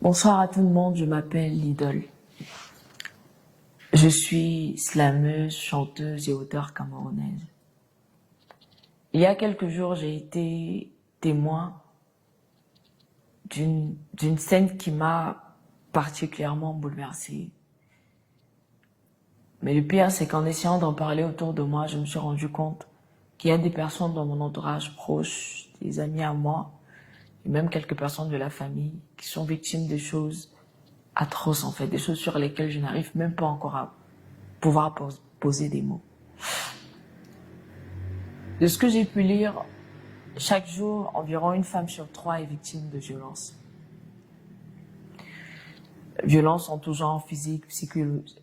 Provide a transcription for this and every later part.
Bonsoir à tout le monde, je m'appelle Lidl. Je suis slameuse, chanteuse et auteure camerounaise. Il y a quelques jours, j'ai été témoin d'une scène qui m'a particulièrement bouleversée. Mais le pire, c'est qu'en essayant d'en parler autour de moi, je me suis rendu compte qu'il y a des personnes dans mon entourage proche, des amis à moi, et même quelques personnes de la famille qui sont victimes de choses atroces en fait, des choses sur lesquelles je n'arrive même pas encore à pouvoir poser des mots. De ce que j'ai pu lire, chaque jour, environ une femme sur 3 est victime de violences. Violences en tout genre, physique,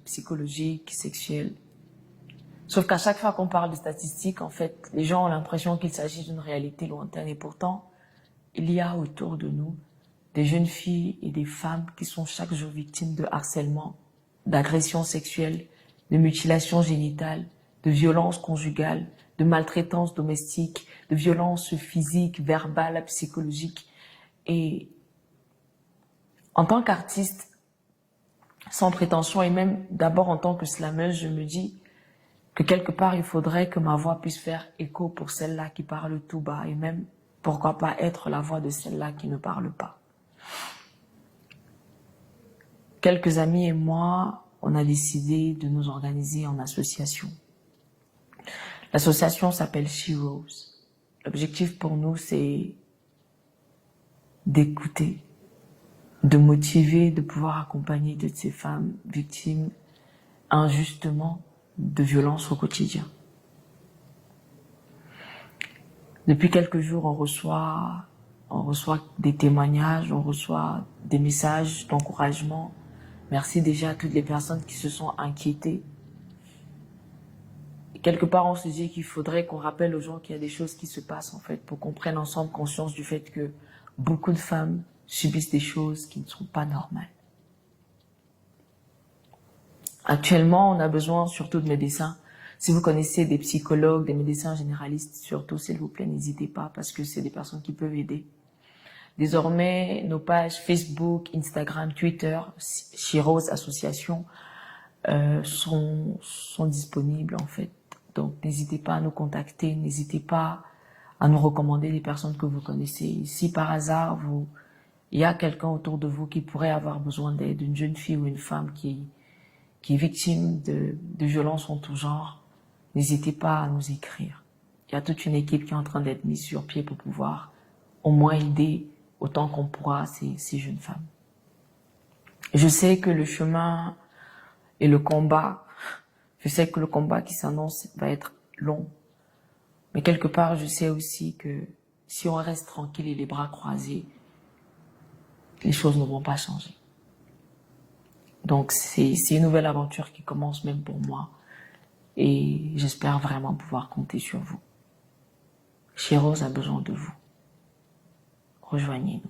psychologique, sexuelle. Sauf qu'à chaque fois qu'on parle de statistiques, en fait, les gens ont l'impression qu'il s'agit d'une réalité lointaine. Et pourtant, il y a autour de nous des jeunes filles et des femmes qui sont chaque jour victimes de harcèlement, d'agressions sexuelles, de mutilations génitales, de violences conjugales, de maltraitance domestique, de violences physiques, verbales, psychologiques. Et en tant qu'artiste, sans prétention et même d'abord en tant que slameuse, je me dis que quelque part, il faudrait que ma voix puisse faire écho pour celles-là qui parlent tout bas et même, pourquoi pas, être la voix de celles-là qui ne parlent pas. Quelques amis et moi, on a décidé de nous organiser en association. L'association s'appelle Sheroes. L'objectif pour nous, c'est d'écouter, de motiver, de pouvoir accompagner toutes ces femmes victimes injustement de violences au quotidien. Depuis quelques jours, on reçoit des témoignages, on reçoit des messages d'encouragement. Merci déjà à toutes les personnes qui se sont inquiétées. Et quelque part, on se dit qu'il faudrait qu'on rappelle aux gens qu'il y a des choses qui se passent en fait, pour qu'on prenne ensemble conscience du fait que beaucoup de femmes subissent des choses qui ne sont pas normales. Actuellement, on a besoin surtout de médecins. Si vous connaissez des psychologues, des médecins généralistes, surtout, s'il vous plaît, n'hésitez pas parce que c'est des personnes qui peuvent aider. Désormais, nos pages Facebook, Instagram, Twitter, Sheroes Association sont disponibles en fait. Donc, n'hésitez pas à nous contacter, n'hésitez pas à nous recommander des personnes que vous connaissez. Si par hasard, il y a quelqu'un autour de vous qui pourrait avoir besoin d'aide, une jeune fille ou une femme qui est victime de violences en tout genre, n'hésitez pas à nous écrire. Il y a toute une équipe qui est en train d'être mise sur pied pour pouvoir au moins aider autant qu'on pourra ces jeunes femmes. Je sais que le chemin et le combat, je sais que le combat qui s'annonce va être long, mais quelque part je sais aussi que si on reste tranquille et les bras croisés, les choses ne vont pas changer. Donc c'est une nouvelle aventure qui commence même pour moi et j'espère vraiment pouvoir compter sur vous. Sheroes a besoin de vous. Rejoignez-nous.